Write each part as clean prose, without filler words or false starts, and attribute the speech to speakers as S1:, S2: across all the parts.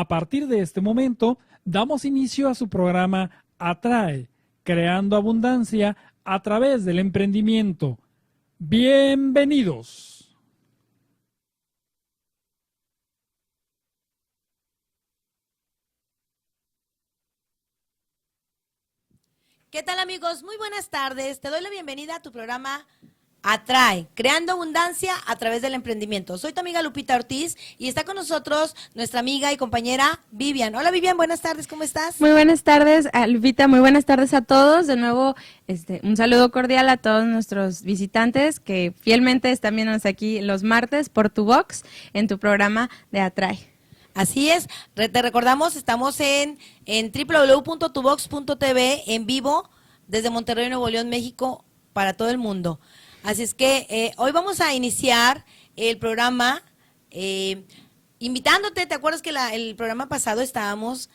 S1: A partir de este momento, damos inicio a su programa Atrae, creando abundancia a través del emprendimiento. Bienvenidos.
S2: ¿Qué tal, amigos? Muy buenas tardes. Te doy la bienvenida a tu programa Atrae, creando abundancia a través del emprendimiento. Soy tu amiga Lupita Ortiz y está con nosotros nuestra amiga y compañera Vivian. Hola, Vivian, buenas tardes, ¿cómo estás?
S3: Muy buenas tardes, Lupita, muy buenas tardes a todos. De nuevo, un saludo cordial a todos nuestros visitantes que fielmente están viéndonos aquí los martes por tu box en tu programa de Atrae.
S2: Así es, te recordamos, estamos en www.tubox.tv en vivo desde Monterrey, Nuevo León, México, para todo el mundo. Así es que hoy vamos a iniciar el programa invitándote. ¿Te acuerdas que el programa pasado estábamos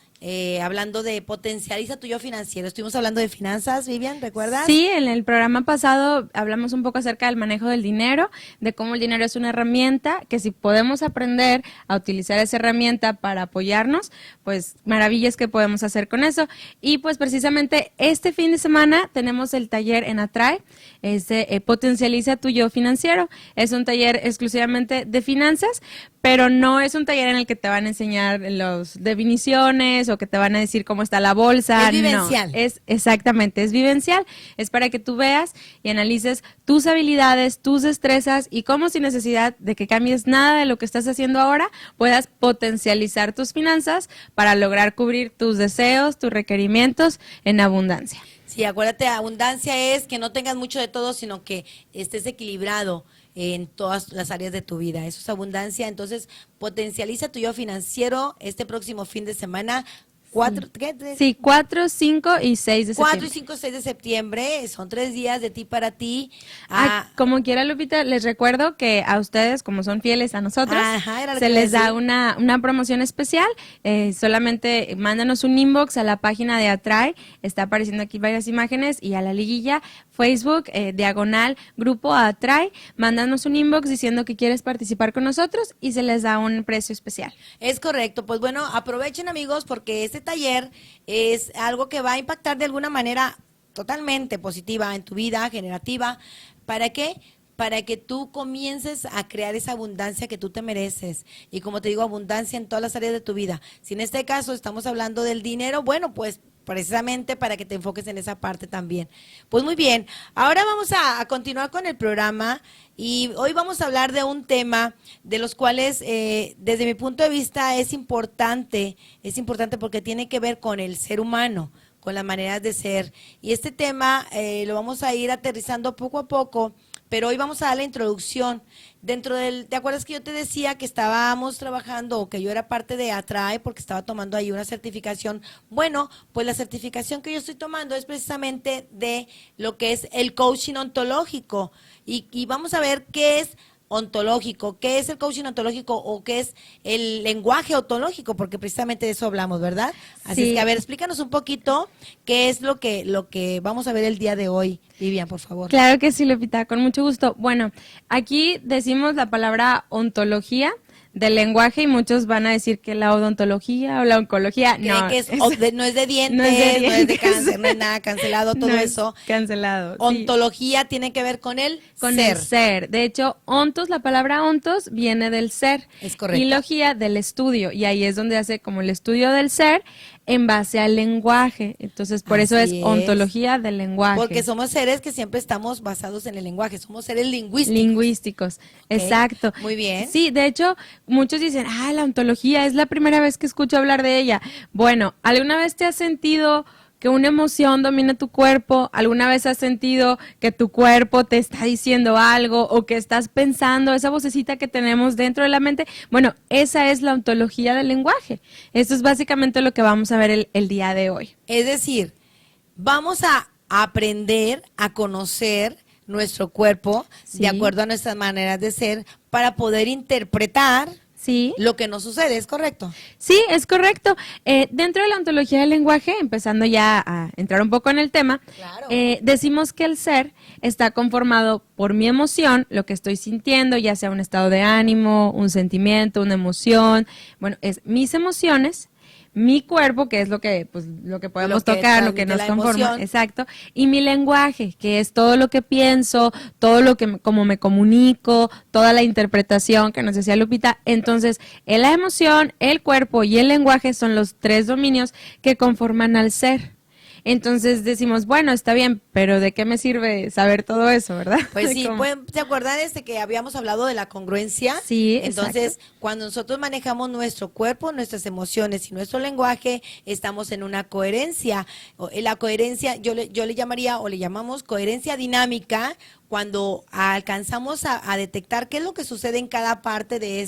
S2: hablando de potencializa tu yo financiero? Estuvimos hablando de finanzas, Vivian, ¿recuerdas?
S3: Sí, en el programa pasado hablamos un poco acerca del manejo del dinero, de cómo el dinero es una herramienta, que si podemos aprender a utilizar esa herramienta para apoyarnos, pues maravillas que podemos hacer con eso. Y pues precisamente este fin de semana tenemos el taller en Atrae, potencializa tu yo financiero. Es un taller exclusivamente de finanzas, pero no es un taller en el que te van a enseñar las definiciones o que te van a decir cómo está la bolsa.
S2: Es vivencial.
S3: No, exactamente, es vivencial. Es para que tú veas y analices tus habilidades, tus destrezas y cómo sin necesidad de que cambies nada de lo que estás haciendo ahora, puedas potencializar tus finanzas para lograr cubrir tus deseos, tus requerimientos en abundancia.
S2: Sí, acuérdate, abundancia es que no tengas mucho de todo, sino que estés equilibrado en todas las áreas de tu vida. Eso es abundancia. Entonces, potencializa tu yo financiero este próximo fin de semana. 4,
S3: sí, 4, 5 y 6 de septiembre.
S2: 4 y 5, 6 de septiembre, son 3 días de ti para ti.
S3: Como quiera, Lupita, les recuerdo que a ustedes, como son fieles a nosotros, se les da una promoción especial. Solamente mándanos un inbox a la página de Atrae, está apareciendo aquí varias imágenes, y a la liguilla Facebook, diagonal, grupo Atrae, mándanos un inbox diciendo que quieres participar con nosotros y se les da un precio especial.
S2: Es correcto. Pues bueno, aprovechen, amigos, porque este taller es algo que va a impactar de alguna manera totalmente positiva en tu vida, generativa. ¿Para qué? Para que tú comiences a crear esa abundancia que tú te mereces. Y como te digo, abundancia en todas las áreas de tu vida. Si en este caso estamos hablando del dinero, bueno, pues precisamente para que te enfoques en esa parte también. Pues muy bien, ahora vamos a continuar con el programa y hoy vamos a hablar de un tema de los cuales desde mi punto de vista es importante porque tiene que ver con el ser humano, con las maneras de ser. Y este tema lo vamos a ir aterrizando poco a poco, pero hoy vamos a dar la introducción. ¿Te acuerdas que yo te decía que estábamos trabajando o que yo era parte de Atrae porque estaba tomando ahí una certificación? Bueno, pues la certificación que yo estoy tomando es precisamente de lo que es el coaching ontológico y vamos a ver qué es ontológico, qué es el coaching ontológico o qué es el lenguaje ontológico, porque precisamente de eso hablamos, ¿verdad? Así es que, a ver, explícanos un poquito qué es lo que vamos a ver el día de hoy, Vivian, por favor.
S3: Claro que sí, Lupita, con mucho gusto. Bueno, aquí decimos la palabra ontología del lenguaje y muchos van a decir que la odontología o la oncología no
S2: es no es de dientes, no es de cáncer, no es nada cancelado, todo eso.
S3: Cancelado.
S2: Ontología sí tiene que ver con el
S3: con
S2: ser.
S3: El ser. De hecho, ontos, la palabra ontos viene del ser.
S2: Es correcto.
S3: Y logía del estudio. Y ahí es donde hace como el estudio del ser en base al lenguaje. Entonces, por eso es ontología del lenguaje.
S2: Porque somos seres que siempre estamos basados en el lenguaje. Somos seres lingüísticos.
S3: Lingüísticos, okay. Exacto.
S2: Muy bien.
S3: Sí, de hecho, muchos dicen, la ontología, es la primera vez que escucho hablar de ella. Bueno, ¿alguna vez te has sentido que una emoción domina tu cuerpo? ¿Alguna vez has sentido que tu cuerpo te está diciendo algo o que estás pensando, esa vocecita que tenemos dentro de la mente? Bueno, esa es la ontología del lenguaje. Eso es básicamente lo que vamos a ver el día de hoy.
S2: Es decir, vamos a aprender a conocer nuestro cuerpo de acuerdo a nuestras maneras de ser para poder interpretar lo que nos sucede, ¿es correcto?
S3: Sí, es correcto. Dentro de la ontología del lenguaje, empezando ya a entrar un poco en el tema, decimos que el ser está conformado por mi emoción, lo que estoy sintiendo, ya sea un estado de ánimo, un sentimiento, una emoción. Bueno, es mis emociones, mi cuerpo, que es lo que, pues, lo que podemos tocar, lo que nos conforma, exacto, y mi lenguaje, que es todo lo que pienso, todo lo que, como me comunico, toda la interpretación que nos decía Lupita. Entonces, la emoción, el cuerpo y el lenguaje son los 3 dominios que conforman al ser. Entonces decimos, bueno, está bien, pero ¿de qué me sirve saber todo eso, verdad?
S2: Pues sí, ¿te acuerdan que habíamos hablado de la congruencia?
S3: Sí,
S2: entonces,
S3: exacto.
S2: cuando nosotros manejamos nuestro cuerpo, nuestras emociones y nuestro lenguaje, estamos en una coherencia. La coherencia, yo le llamaría, o le llamamos coherencia dinámica, cuando alcanzamos a detectar qué es lo que sucede en cada parte de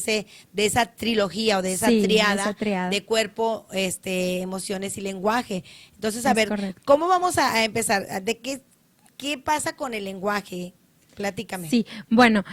S2: esa trilogía o de esa triada de cuerpo, emociones y lenguaje. Entonces, a ver, correcto. ¿Cómo vamos a empezar? ¿De qué pasa con el lenguaje? Platícame.
S3: Sí, bueno,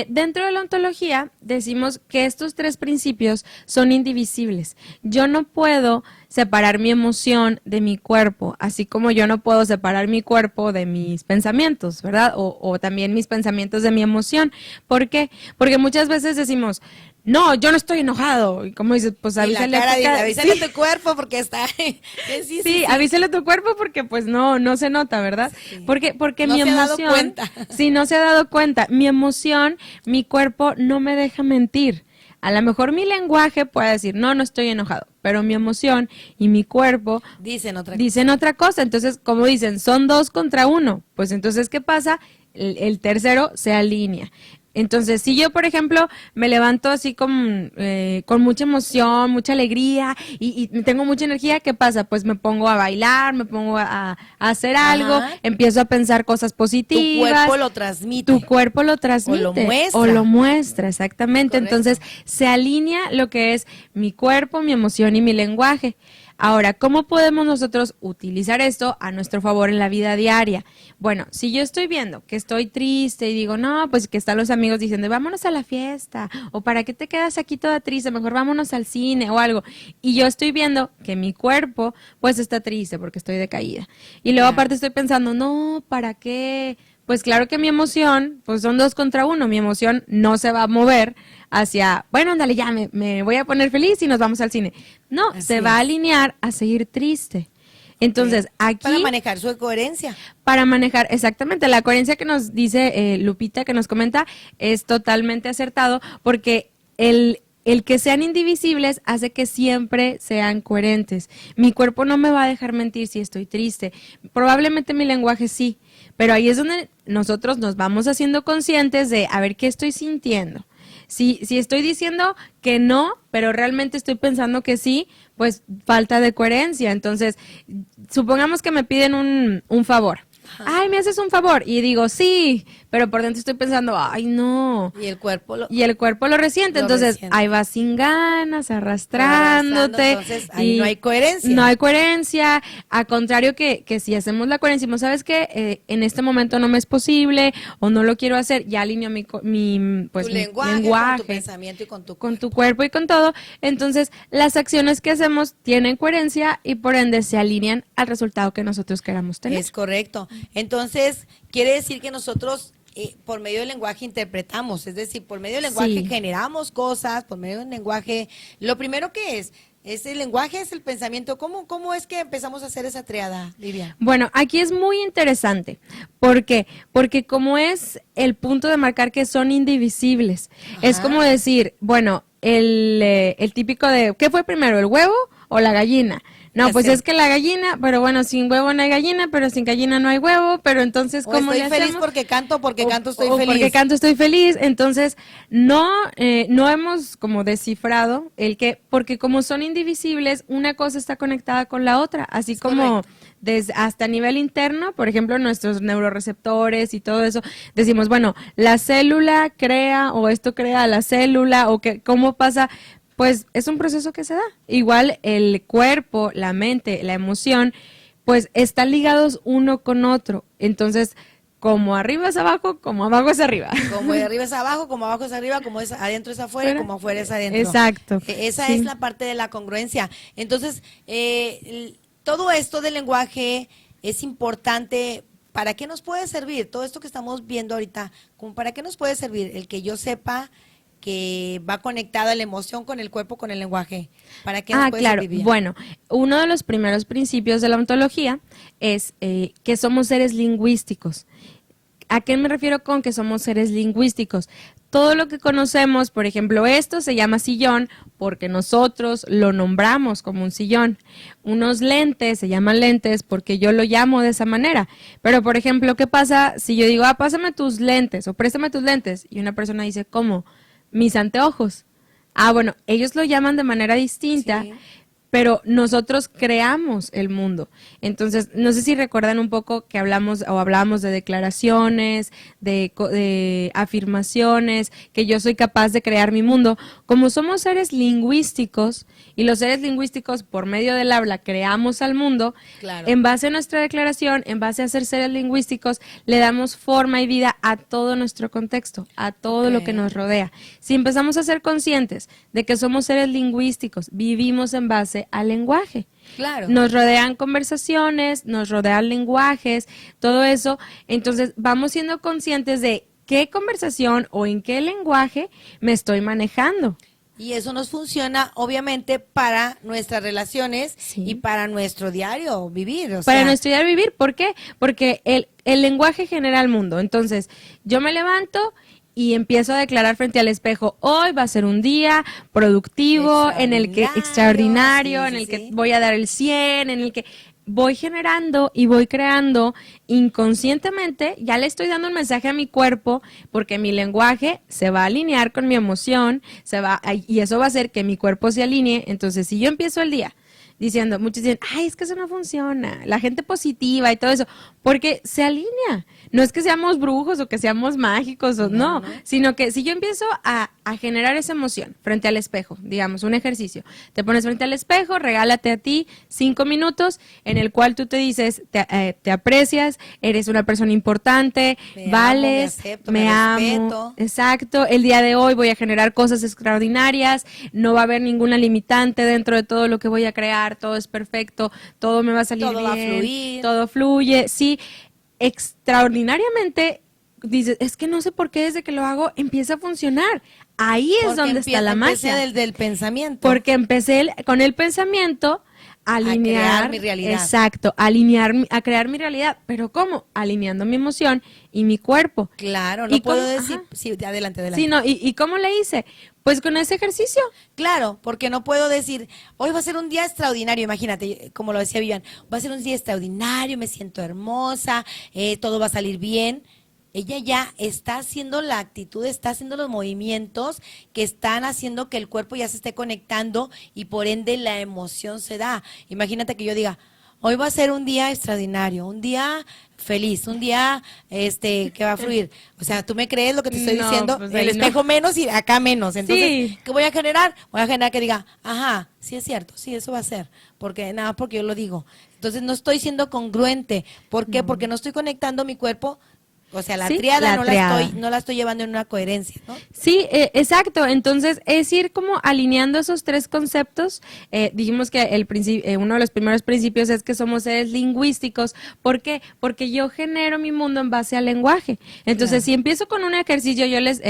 S3: dentro de la ontología decimos que estos 3 principios son indivisibles. Yo no puedo separar mi emoción de mi cuerpo, así como yo no puedo separar mi cuerpo de mis pensamientos, ¿verdad? O también mis pensamientos de mi emoción. ¿Por qué? Porque muchas veces decimos, no, yo no estoy enojado. Y como dices, pues avísale
S2: a tu cuerpo porque está...
S3: sí, avísale a tu cuerpo porque pues no se nota, ¿verdad? Sí. Porque
S2: no
S3: mi emoción... No se ha dado
S2: cuenta.
S3: Sí, no se ha dado cuenta. Mi emoción, mi cuerpo no me deja mentir. A lo mejor mi lenguaje puede decir, no estoy enojado, pero mi emoción y mi cuerpo dicen otra cosa. Entonces, como dicen, son 2 contra 1. Pues entonces, ¿qué pasa? El tercero se alinea. Entonces, si yo, por ejemplo, me levanto así con mucha emoción, mucha alegría y tengo mucha energía, ¿qué pasa? Pues me pongo a bailar, me pongo a hacer algo, empiezo a pensar cosas positivas.
S2: Tu cuerpo lo transmite.
S3: Tu cuerpo lo transmite.
S2: O lo
S3: muestra, exactamente.
S2: Correcto.
S3: Entonces, se alinea lo que es mi cuerpo, mi emoción y mi lenguaje. Ahora, ¿cómo podemos nosotros utilizar esto a nuestro favor en la vida diaria? Bueno, si yo estoy viendo que estoy triste y digo, no, pues que están los amigos diciendo, vámonos a la fiesta, o ¿para qué te quedas aquí toda triste? Mejor vámonos al cine o algo. Y yo estoy viendo que mi cuerpo, pues está triste porque estoy decaída. Y luego aparte estoy pensando, no, ¿para qué? Pues claro que mi emoción, pues son 2 contra 1, mi emoción no se va a mover hacia, bueno, ándale, ya me voy a poner feliz y nos vamos al cine. No, se va a alinear a seguir triste. Entonces, aquí...
S2: Para manejar su coherencia.
S3: Para manejar, exactamente, la coherencia que nos dice Lupita, que nos comenta, es totalmente acertado, porque el que sean indivisibles hace que siempre sean coherentes. Mi cuerpo no me va a dejar mentir si estoy triste. Probablemente mi lenguaje sí, pero ahí es donde nosotros nos vamos haciendo conscientes de, a ver, ¿qué estoy sintiendo? Si estoy diciendo que no, pero realmente estoy pensando que sí, pues falta de coherencia. Entonces, supongamos que me piden un favor. Ay, ¿me haces un favor? Y digo, sí, pero por dentro estoy pensando, ay, no.
S2: Y el cuerpo
S3: lo resiente. Entonces, ahí vas sin ganas, arrastrándote.
S2: Entonces, ahí no hay coherencia.
S3: No hay coherencia. A contrario que si hacemos la coherencia, ¿sabes qué? En este momento no me es posible o no lo quiero hacer, ya alineo mi lenguaje,
S2: con tu pensamiento y con
S3: tu cuerpo y con todo. Entonces, las acciones que hacemos tienen coherencia y por ende se alinean al resultado que nosotros queramos tener.
S2: Es correcto. Entonces, quiere decir que nosotros por medio del lenguaje interpretamos, es decir, por medio del lenguaje generamos cosas, por medio del lenguaje, lo primero que es el lenguaje, es el pensamiento. ¿Cómo es que empezamos a hacer esa triada, Vivian?
S3: Bueno, aquí es muy interesante. ¿Por qué? Porque como es el punto de marcar que son indivisibles, es como decir, bueno, el típico de, ¿qué fue primero, el huevo o la gallina? No, pues es que la gallina, pero bueno, sin huevo no hay gallina, pero sin gallina no hay huevo, pero entonces, ¿cómo le hacemos?
S2: Estoy feliz porque canto, estoy feliz.
S3: Porque canto, estoy feliz. Entonces, no hemos como descifrado porque como son indivisibles, una cosa está conectada con la otra, así es como hasta a nivel interno, por ejemplo, nuestros neuroreceptores y todo eso, decimos, bueno, la célula crea, o esto crea a la célula, o que cómo pasa. Pues es un proceso que se da. Igual el cuerpo, la mente, la emoción, pues están ligados uno con otro. Entonces, como arriba es abajo, como abajo es arriba.
S2: Como de arriba es abajo, como abajo es arriba, como es adentro es afuera, como afuera es adentro.
S3: Exacto.
S2: Esa es la parte de la congruencia. Entonces, todo esto del lenguaje es importante ¿para qué nos puede servir todo esto que estamos viendo ahorita? ¿Cómo para qué nos puede servir el que yo sepa que va conectada la emoción con el cuerpo, con el lenguaje? ¿Para qué nos puede
S3: claro.
S2: servir?
S3: Bueno, uno de los primeros principios de la ontología es que somos seres lingüísticos. ¿A qué me refiero con que somos seres lingüísticos? Todo lo que conocemos, por ejemplo, esto se llama sillón porque nosotros lo nombramos como un sillón. Unos lentes se llaman lentes porque yo lo llamo de esa manera. Pero, por ejemplo, ¿qué pasa si yo digo, pásame tus lentes o préstame tus lentes? Y una persona dice, ¿cómo? Mis anteojos. Bueno, ellos lo llaman de manera distinta.
S2: Sí.
S3: Pero nosotros creamos el mundo. Entonces, no sé si recuerdan un poco que hablábamos de declaraciones, de afirmaciones, que yo soy capaz de crear mi mundo. Como somos seres lingüísticos, y los seres lingüísticos por medio del habla creamos al mundo,
S2: Claro.
S3: en base a nuestra declaración, en base a ser seres lingüísticos, le damos forma y vida a todo nuestro contexto, a todo lo que nos rodea. Si empezamos a ser conscientes de que somos seres lingüísticos, vivimos en base al lenguaje.
S2: Claro.
S3: Nos rodean conversaciones, nos rodean lenguajes, todo eso. Entonces vamos siendo conscientes de qué conversación o en qué lenguaje me estoy manejando.
S2: Y eso nos funciona, obviamente, para nuestras relaciones
S3: Sí.
S2: y para nuestro diario vivir.
S3: Para no estudiar vivir, ¿por qué? Porque el lenguaje genera el mundo. Entonces, yo me levanto y empiezo a declarar frente al espejo, hoy va a ser un día productivo, en el que extraordinario,
S2: sí,
S3: en el
S2: sí,
S3: que
S2: sí.
S3: voy a dar el 100, en el que voy generando y voy creando inconscientemente, ya le estoy dando un mensaje a mi cuerpo porque mi lenguaje se va a alinear con mi emoción, y eso va a hacer que mi cuerpo se alinee. Entonces, si yo empiezo el día diciendo, muchos dicen, es que eso no funciona, la gente positiva y todo eso, porque se alinea. No es que seamos brujos o que seamos mágicos, no, sino que si yo empiezo a generar esa emoción frente al espejo, digamos, un ejercicio, te pones frente al espejo, regálate a ti 5 minutos en el cual tú te dices, te aprecias, eres una persona importante,
S2: Me
S3: vales,
S2: amo, me acepto,
S3: me
S2: me
S3: amo,
S2: respeto.
S3: exacto, el día de hoy voy a generar cosas extraordinarias, no va a haber ninguna limitante dentro de todo lo que voy a crear, todo es perfecto, todo me va a salir
S2: Todo va a
S3: bien,
S2: fluir.
S3: todo fluye, sí, extraordinariamente dices, es que no sé por qué desde que lo hago empieza a funcionar. Ahí es
S2: Porque
S3: donde está la
S2: empecé
S3: magia.
S2: del pensamiento.
S3: Porque empecé con el pensamiento a alinear
S2: crear mi realidad.
S3: Exacto, a crear mi realidad. ¿Pero cómo? Alineando mi emoción y mi cuerpo.
S2: Claro, no
S3: ¿Y
S2: puedo
S3: cómo?
S2: decir.
S3: Ajá.
S2: Sí, adelante.
S3: Sí, no, ¿y cómo le hice? Pues con ese ejercicio.
S2: Claro, porque no puedo decir, hoy va a ser un día extraordinario, imagínate, como lo decía Vivian, va a ser un día extraordinario, me siento hermosa, todo va a salir bien. Ella ya está haciendo la actitud, está haciendo los movimientos que están haciendo que el cuerpo ya se esté conectando y por ende la emoción se da. Imagínate que yo diga, hoy va a ser un día extraordinario, un día feliz, un día que va a fluir. O sea, ¿tú me crees lo que te estoy
S3: No,
S2: diciendo?
S3: pues
S2: El
S3: ahí
S2: espejo menos y acá menos. Entonces,
S3: Sí.
S2: ¿qué voy a generar? Voy a generar que diga, ajá, sí es cierto, sí, eso va a ser. Porque porque yo lo digo. Entonces, no estoy siendo congruente. ¿Por qué? Porque no estoy conectando mi cuerpo. O sea, la
S3: Sí,
S2: tríada,
S3: la tríada.
S2: no la estoy llevando en una coherencia, ¿no?
S3: Sí, exacto. Entonces, es ir como alineando esos tres conceptos. Dijimos que uno de los primeros principios es que somos seres lingüísticos. ¿Por qué? Porque yo genero mi mundo en base al lenguaje. Entonces,
S2: Claro.
S3: si empiezo con un ejercicio, yo les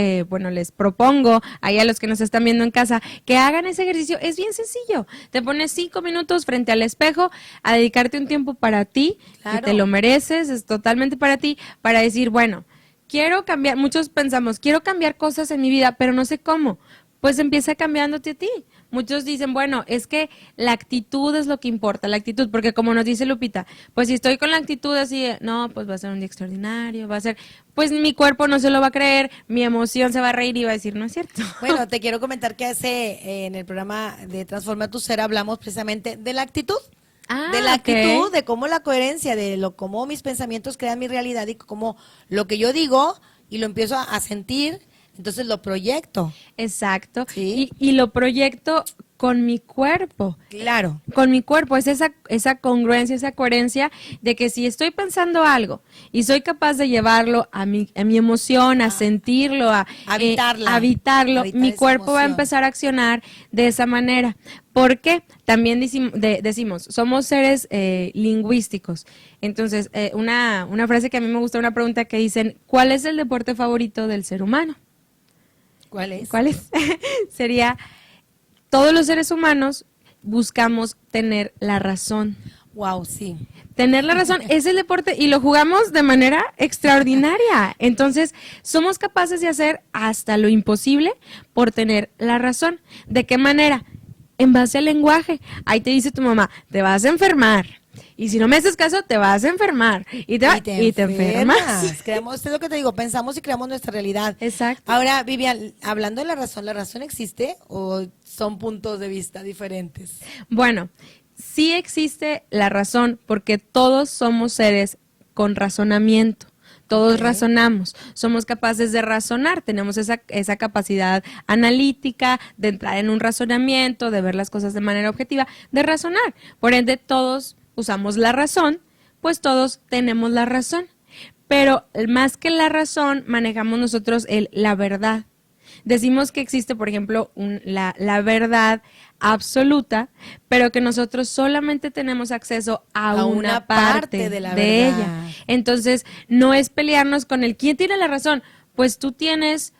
S3: propongo ahí a los que nos están viendo en casa que hagan ese ejercicio. Es bien sencillo. Te pones 5 minutos frente al espejo a dedicarte un tiempo para ti,
S2: Claro.
S3: que te lo mereces, es totalmente para ti, para decir, bueno, quiero cambiar, muchos pensamos, quiero cambiar cosas en mi vida, pero no sé cómo. Pues empieza cambiándote a ti. Muchos dicen, bueno, es que la actitud es lo que importa, la actitud, porque como nos dice Lupita, pues si estoy con la actitud así, no, pues va a ser un día extraordinario, va a ser, pues mi cuerpo no se lo va a creer, mi emoción se va a reír y va a decir, no es cierto.
S2: Bueno, te quiero comentar que en el programa de Transforma tu Ser hablamos precisamente de la actitud. De la actitud, de cómo la coherencia, cómo mis pensamientos crean mi realidad y cómo lo que yo digo y lo empiezo a sentir, entonces lo proyecto.
S3: Exacto.
S2: Sí.
S3: Y lo proyecto con mi cuerpo.
S2: Claro.
S3: Con mi cuerpo, es esa congruencia, esa coherencia de que si estoy pensando algo y soy capaz de llevarlo a mi emoción, a sentirlo, a
S2: Habitarla.
S3: habitarlo,
S2: Habitar
S3: mi
S2: esa
S3: cuerpo va a
S2: emoción.
S3: empezar a accionar de esa manera. ¿Por qué? También decimos, somos seres lingüísticos. Entonces, una frase que a mí me gusta, una pregunta que dicen, ¿cuál es el deporte favorito del ser humano?
S2: ¿Cuál es?
S3: ¿Cuál es? Sería, todos los seres humanos buscamos tener la razón.
S2: Wow, sí.
S3: Tener la razón es el deporte y lo jugamos de manera extraordinaria. Entonces, somos capaces de hacer hasta lo imposible por tener la razón. ¿De qué manera? En base al lenguaje. Ahí te dice tu mamá, te vas a enfermar. Y si no me haces caso, te vas a enfermar. Y te enfermas.
S2: Creamos, es lo que te digo, pensamos y creamos nuestra realidad.
S3: Exacto.
S2: Ahora, Vivian, hablando de ¿la razón existe o son puntos de vista diferentes?
S3: Bueno, sí existe la razón porque todos somos seres con razonamiento. Todos
S2: Ok.
S3: razonamos, somos capaces de razonar, tenemos esa capacidad analítica de entrar en un razonamiento, de ver las cosas de manera objetiva, de razonar. Por ende, todos usamos la razón, pues todos tenemos la razón. Pero más que la razón, manejamos nosotros la verdad. Decimos que existe, por ejemplo, la verdad absoluta, pero que nosotros solamente tenemos acceso a una parte
S2: de la
S3: de
S2: verdad.
S3: ella. Entonces, no es pelearnos con el quién tiene la razón, pues tú tienes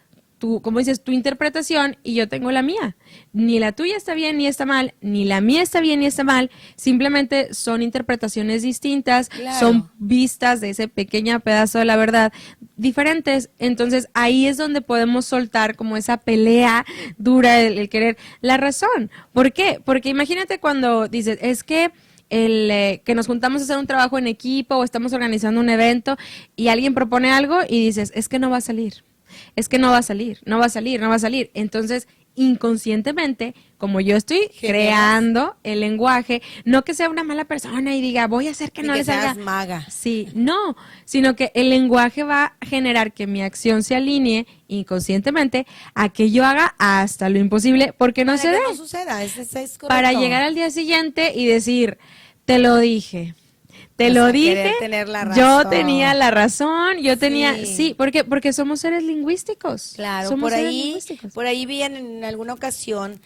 S3: como dices, tu interpretación y yo tengo la mía. Ni la tuya está bien ni está mal, ni la mía está bien ni está mal, simplemente son interpretaciones distintas,
S2: Claro.
S3: son vistas de ese pequeño pedazo de la verdad diferentes. Entonces ahí es donde podemos soltar como esa pelea dura, el querer la razón. ¿Por qué? Porque imagínate cuando dices, es que que nos juntamos a hacer un trabajo en equipo o estamos organizando un evento y alguien propone algo y dices, es que no va a salir. Es que no va a salir, no va a salir, no va a salir. Entonces, inconscientemente, como yo estoy creando el lenguaje, no que sea una mala persona y diga, voy a hacer que
S2: Y
S3: no
S2: que
S3: le salga.
S2: seas maga.
S3: Sí, no, sino que el lenguaje va a generar que mi acción se alinee inconscientemente a que yo haga hasta lo imposible porque no
S2: Para
S3: se
S2: que
S3: dé.
S2: no suceda, es correcto.
S3: Para llegar al día siguiente y decir, te lo dije. Te
S2: O
S3: lo
S2: sea,
S3: dije,
S2: querer tener la
S3: yo
S2: razón.
S3: tenía la razón, yo tenía,
S2: Sí.
S3: sí, porque somos seres lingüísticos.
S2: Claro,
S3: somos seres
S2: por
S3: lingüísticos.
S2: ahí vi en alguna ocasión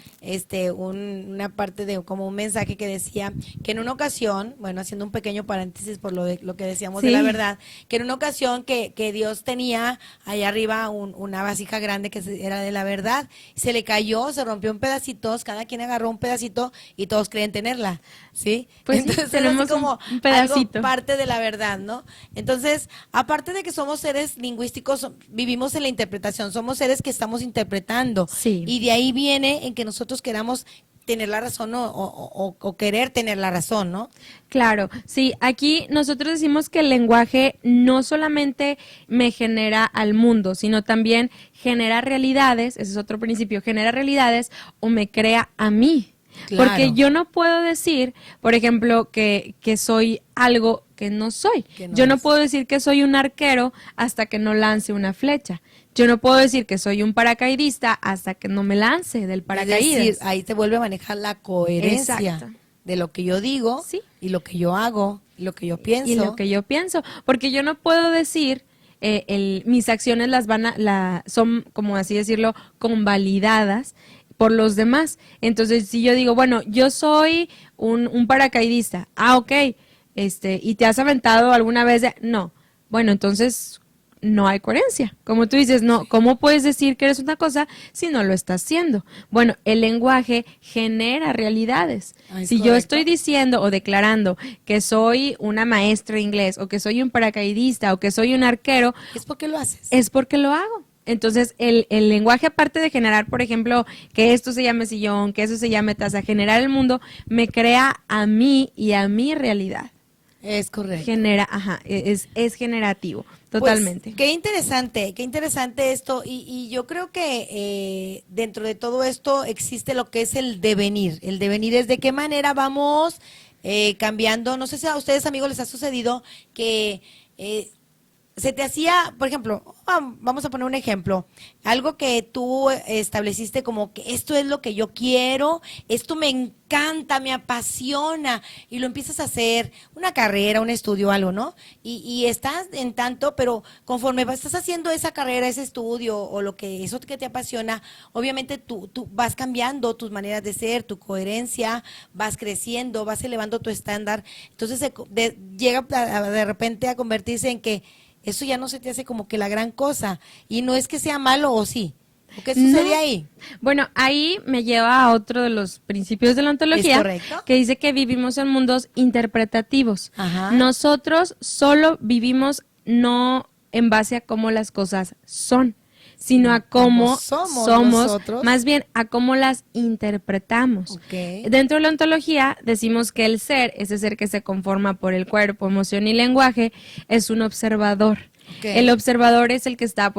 S2: una parte de como un mensaje que decía que en una ocasión, bueno, haciendo un pequeño paréntesis por lo que decíamos de
S3: Sí.
S2: la verdad, que en una ocasión que Dios tenía allá arriba una vasija grande que era de la verdad, se le cayó, se rompió en pedacitos, cada quien agarró un pedacito y todos creen tenerla, ¿sí?
S3: Pues sí,
S2: Entonces
S3: tenemos
S2: así como
S3: un pedacito.
S2: algo parte de la verdad, ¿no? Entonces, aparte de que somos seres lingüísticos, vivimos en la interpretación, somos seres que estamos interpretando.
S3: Sí.
S2: Y de ahí viene en que nosotros queramos tener la razón o querer tener la razón, ¿no?
S3: Claro, sí, aquí nosotros decimos que el lenguaje no solamente me genera al mundo, sino también genera realidades, ese es otro principio, genera realidades o me crea a mí.
S2: Claro.
S3: Porque yo no puedo decir, por ejemplo, que soy algo que no soy.
S2: Que no
S3: Yo no
S2: es.
S3: puedo decir que soy un arquero hasta que no lance una flecha. Yo no puedo decir que soy un paracaidista hasta que no me lance del paracaídas.
S2: Es decir, ahí se vuelve a manejar la coherencia
S3: Exacto.
S2: de lo que yo digo
S3: Sí.
S2: y lo que yo hago y lo que yo pienso.
S3: Y lo que yo pienso, porque yo no puedo decir mis acciones son, como así decirlo, convalidadas por los demás. Entonces, si yo digo, bueno, yo soy un paracaidista, ok, y te has aventado alguna vez no, bueno, entonces no hay coherencia. Como tú dices, no, ¿cómo puedes decir que eres una cosa si no lo estás haciendo? Bueno, el lenguaje genera realidades.
S2: Ah, ¿es
S3: Si yo
S2: correcto?
S3: estoy diciendo o declarando que soy una maestra de inglés o que soy un paracaidista o que soy un arquero,
S2: ¿Es porque lo haces?
S3: es porque lo hago. Entonces, el lenguaje, aparte de generar, por ejemplo, que esto se llame sillón, que eso se llame taza, generar el mundo, me crea a mí y a mi realidad.
S2: Es correcto.
S3: Genera, es generativo, totalmente.
S2: Pues, qué interesante esto. Y yo creo que dentro de todo esto existe lo que es el devenir. El devenir es de qué manera vamos cambiando. No sé si a ustedes, amigos, les ha sucedido que se te hacía, por ejemplo, vamos a poner un ejemplo, algo que tú estableciste como que esto es lo que yo quiero, esto me encanta, me apasiona, y lo empiezas a hacer, una carrera, un estudio, algo, ¿no? Y estás en tanto, pero conforme estás haciendo esa carrera, ese estudio, o lo que eso que te apasiona, obviamente tú vas cambiando tus maneras de ser, tu coherencia, vas creciendo, vas elevando tu estándar, entonces llega de repente a convertirse en que eso ya no se te hace como que la gran cosa. Y no es que sea malo, o sí. ¿O qué sucede ahí?
S3: Bueno, ahí me lleva a otro de los principios de la ontología,
S2: ¿Es correcto?
S3: que dice que vivimos en mundos interpretativos.
S2: Ajá.
S3: Nosotros solo vivimos no en base a cómo las cosas son, sino a cómo
S2: somos
S3: somos,
S2: nosotros.
S3: más bien a cómo las interpretamos.
S2: Ok.
S3: Dentro de la ontología decimos que el ser, ese ser que se conforma por el cuerpo, emoción y lenguaje, es un observador.
S2: Ok.
S3: El observador es el que está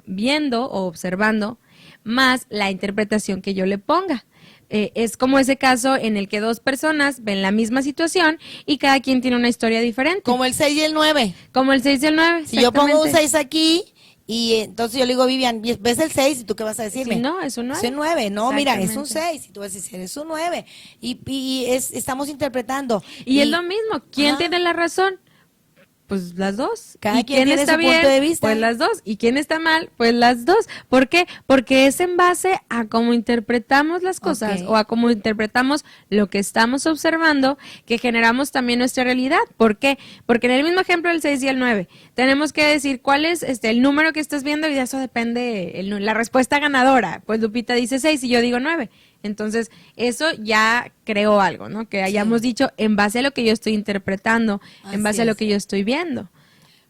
S3: viendo o observando más la interpretación que yo le ponga. Es como ese caso en el que dos personas ven la misma situación y cada quien tiene una historia diferente.
S2: Como el 6 y el 9.
S3: Como el 6 y el 9.
S2: Si yo pongo un 6 aquí, y entonces yo le digo, Vivian, ¿ves el 6? ¿Y tú qué vas a decirme?
S3: Sí, no, es un 9.
S2: Es un 9. No, mira, es un
S3: Exactamente.
S2: 6. Y tú vas a decir, es un 9. Y estamos interpretando.
S3: Y es lo mismo. ¿Quién
S2: Ajá.
S3: tiene la razón? Pues las dos.
S2: Cada
S3: ¿Y
S2: quien
S3: quién
S2: tiene
S3: está
S2: su
S3: bien?
S2: punto de vista.
S3: Pues las dos. ¿Y quién está mal? Pues las dos. ¿Por qué? Porque es en base a cómo interpretamos las cosas
S2: Ok.
S3: o a cómo interpretamos lo que estamos observando que generamos también nuestra realidad. ¿Por qué? Porque en el mismo ejemplo del 6 y el 9, tenemos que decir cuál es el número que estás viendo y de eso depende la respuesta ganadora. Pues Lupita dice 6 y yo digo 9. Entonces, eso ya creó algo, ¿no? Que hayamos dicho en base a lo que yo estoy interpretando, en base a lo que yo estoy viendo.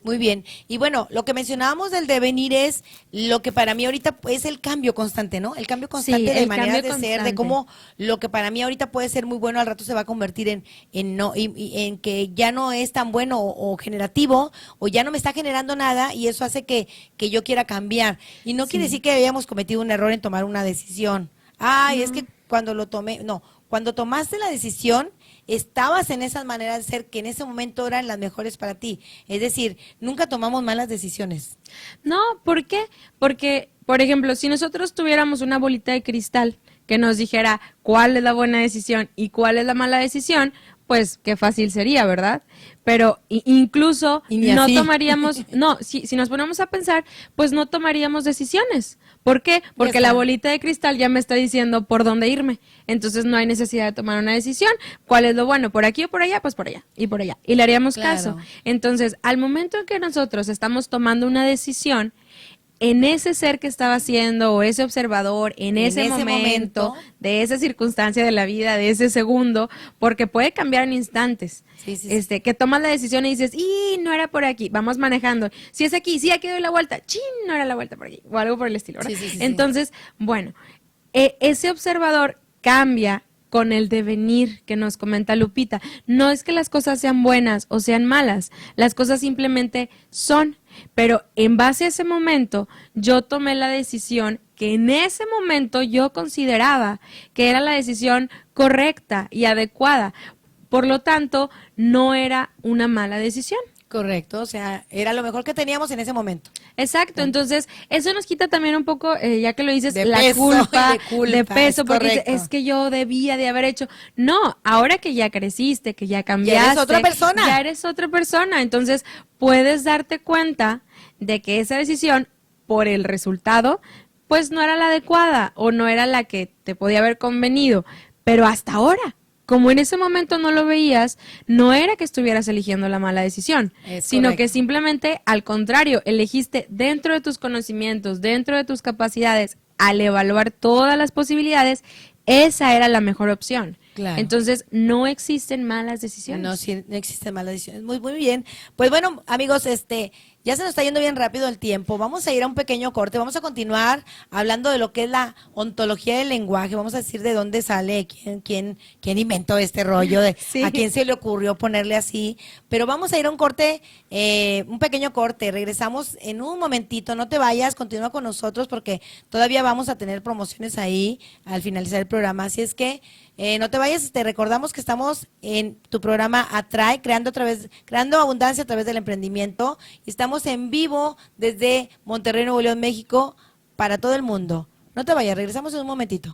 S2: Muy bien. Y bueno, lo que mencionábamos del devenir es lo que para mí ahorita es el cambio constante, ¿no? El cambio constante
S3: Sí,
S2: de
S3: el
S2: maneras de
S3: cambio
S2: ser, de
S3: constante.
S2: cómo lo que para mí ahorita puede ser muy bueno al rato se va a convertir en no, y en que ya no es tan bueno o generativo, o ya no me está generando nada, y eso hace que yo quiera cambiar. Y no quiere decir que hayamos cometido un error en tomar una decisión. Ay, es que cuando lo tomé, no, cuando tomaste la decisión, estabas en esas maneras de ser que en ese momento eran las mejores para ti. Es decir, nunca tomamos malas decisiones.
S3: No, ¿por qué? Porque, por ejemplo, si nosotros tuviéramos una bolita de cristal que nos dijera cuál es la buena decisión y cuál es la mala decisión, pues qué fácil sería, ¿verdad? Pero incluso
S2: Y ni
S3: no
S2: así.
S3: tomaríamos, no, si nos ponemos a pensar, pues no tomaríamos decisiones. ¿Por qué? Porque la
S2: está.
S3: bolita de cristal ya me está diciendo por dónde irme. Entonces no hay necesidad de tomar una decisión. ¿Cuál es lo bueno? ¿Por aquí o por allá? Pues por allá y por allá. Y le haríamos
S2: Claro.
S3: caso. Entonces, al momento en que nosotros estamos tomando una decisión, en ese ser que estaba haciendo o ese observador, en ese momento, de esa circunstancia de la vida, de ese segundo, porque puede cambiar en instantes.
S2: Sí, sí, sí.
S3: Que tomas la decisión y dices, y no era por aquí, vamos manejando. Si es aquí, sí, aquí doy la vuelta, chin, no era la vuelta por aquí, o algo por el estilo, ¿verdad?
S2: Sí, sí, sí, sí.
S3: Entonces, bueno, ese observador cambia con el devenir que nos comenta Lupita. No es que las cosas sean buenas o sean malas, las cosas simplemente son, pero en base a ese momento yo tomé la decisión que en ese momento yo consideraba que era la decisión correcta y adecuada. Por lo tanto, no era una mala decisión.
S2: Correcto, o sea, era lo mejor que teníamos en ese momento.
S3: Exacto, entonces eso nos quita también un poco, ya que lo dices,
S2: De
S3: la
S2: peso,
S3: culpa,
S2: de culpa,
S3: de peso,
S2: es
S3: porque
S2: correcto.
S3: es que yo debía de haber hecho. No, ahora que ya creciste, que ya cambiaste,
S2: otra persona.
S3: ya eres otra persona, entonces puedes darte cuenta de que esa decisión, por el resultado, pues no era la adecuada o no era la que te podía haber convenido, pero hasta ahora. Como en ese momento no lo veías, no era que estuvieras eligiendo la mala decisión,
S2: Es
S3: sino
S2: correcto.
S3: que simplemente, al contrario, elegiste dentro de tus conocimientos, dentro de tus capacidades, al evaluar todas las posibilidades, esa era la mejor opción.
S2: Claro.
S3: Entonces, no existen malas decisiones.
S2: No, sí, no existen malas decisiones. Muy, muy bien. Pues bueno, amigos, ya se nos está yendo bien rápido el tiempo. Vamos a ir a un pequeño corte. Vamos a continuar hablando de lo que es la ontología del lenguaje. Vamos a decir de dónde sale, quién inventó este rollo,
S3: Sí.
S2: a quién se le ocurrió ponerle así. Pero vamos a ir a un corte, un pequeño corte. Regresamos en un momentito. No te vayas, continúa con nosotros porque todavía vamos a tener promociones ahí al finalizar el programa. Así es que No te vayas, te recordamos que estamos en tu programa Atrae, creando abundancia a través del emprendimiento. Y estamos en vivo desde Monterrey, Nuevo León, México, para todo el mundo. No te vayas, regresamos en un momentito.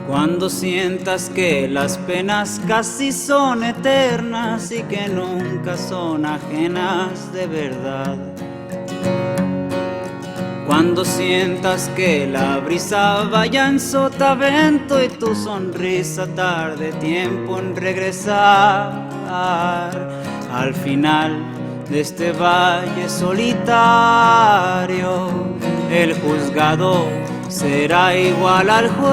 S4: Cuando sientas que las penas casi son eternas y que nunca son ajenas de verdad. Cuando sientas que la brisa vaya en sotavento y tu sonrisa tarde tiempo en regresar. Al final de este valle solitario, el juzgado será igual al juez.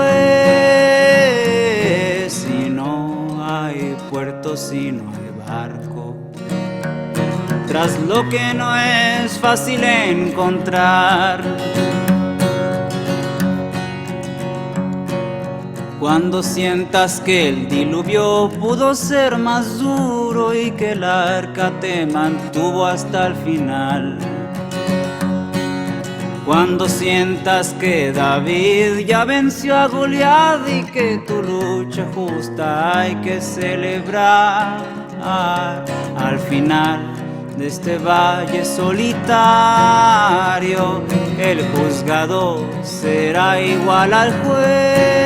S4: Si no hay puerto, si no hay barco, tras lo que no es fácil encontrar. Cuando sientas que el diluvio pudo ser más duro y que el arca te mantuvo hasta el final. Cuando sientas que David ya venció a Goliat y que tu lucha justa hay que celebrar. Al final de este valle solitario, el juzgado será igual al juez.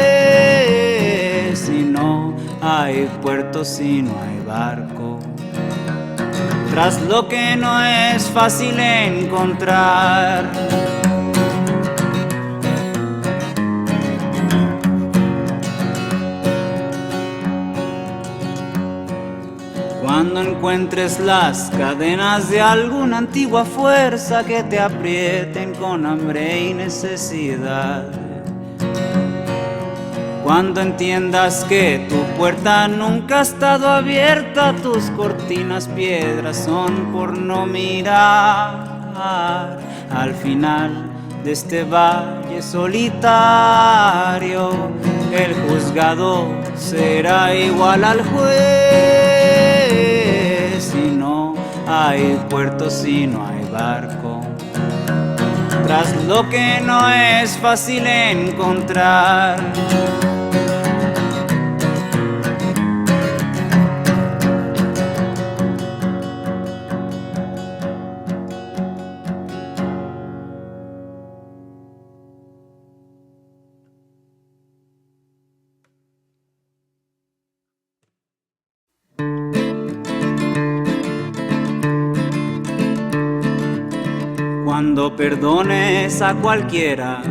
S4: Si no hay puerto, si no hay barco, tras lo que no es fácil encontrar. Cuando encuentres las cadenas de alguna antigua fuerza que te aprieten con hambre y necesidad. Cuando entiendas que tu puerta nunca ha estado abierta, tus cortinas piedras son por no mirar. Al final de este valle solitario, el juzgado será igual al juez. Si no hay puerto, si no hay barco, tras lo que no es fácil encontrar. Cuando perdones a cualquiera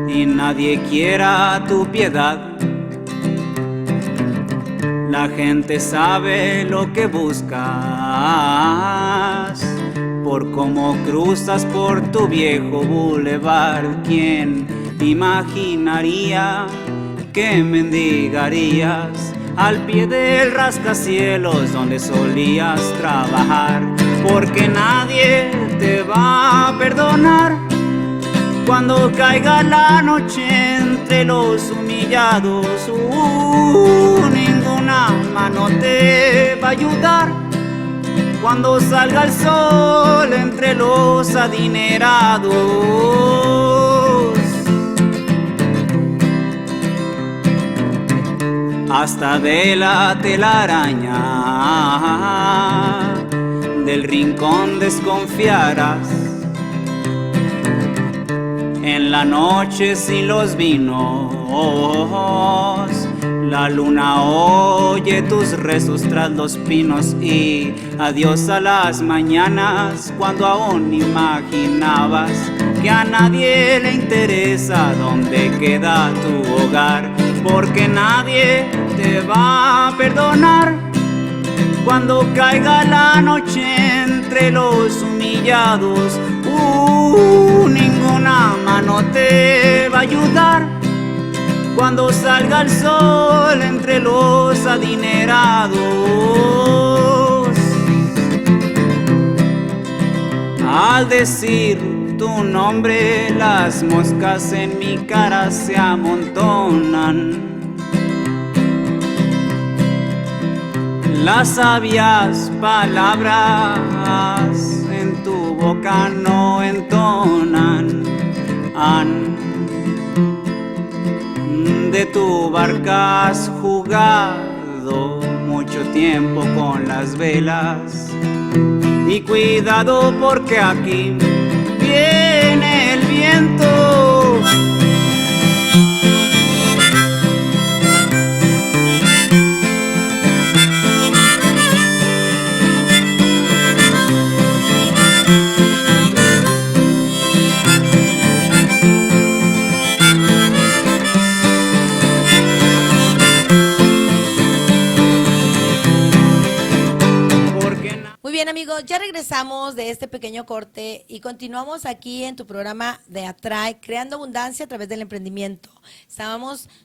S4: y nadie quiera tu piedad, la gente sabe lo que buscas por cómo cruzas por tu viejo bulevar. ¿Quién imaginaría que mendigarías al pie del rascacielos donde solías trabajar? Porque nadie te va a perdonar cuando caiga la noche entre los humillados. Ninguna mano te va a ayudar cuando salga el sol entre los adinerados. Hasta de la telaraña del rincón desconfiarás. En la noche sin los vinos, la luna oye tus rezos tras los pinos. Y adiós a las mañanas cuando aún imaginabas que a nadie le interesa dónde queda tu hogar. Porque nadie te va a perdonar cuando caiga la noche entre los humillados. Ninguna mano te va a ayudar cuando salga el sol entre los adinerados. Al decir tu nombre, las moscas en mi cara se amontonan. Las sabias palabras en tu boca no entonan. De tu barca has jugado mucho tiempo con las velas. Y cuidado porque aquí viene el viento.
S2: Muy bien, amigos, ya regresamos de este pequeño corte y continuamos aquí en tu programa de Atrae, creando abundancia a través del emprendimiento.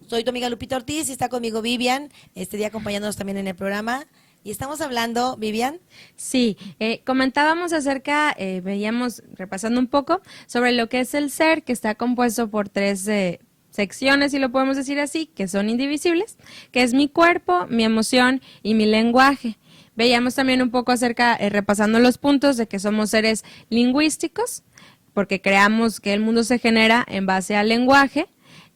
S2: Soy tu amiga Lupita Ortiz y está conmigo Vivian, este día acompañándonos también en el programa. Y estamos hablando, Vivian.
S3: Sí, comentábamos acerca, veíamos, repasando un poco, sobre lo que es el ser, que está compuesto por tres secciones, si lo podemos decir así, que son indivisibles, que es mi cuerpo, mi emoción y mi lenguaje. Veíamos también un poco acerca, repasando los puntos, de que somos seres lingüísticos, porque creamos que el mundo se genera en base al lenguaje,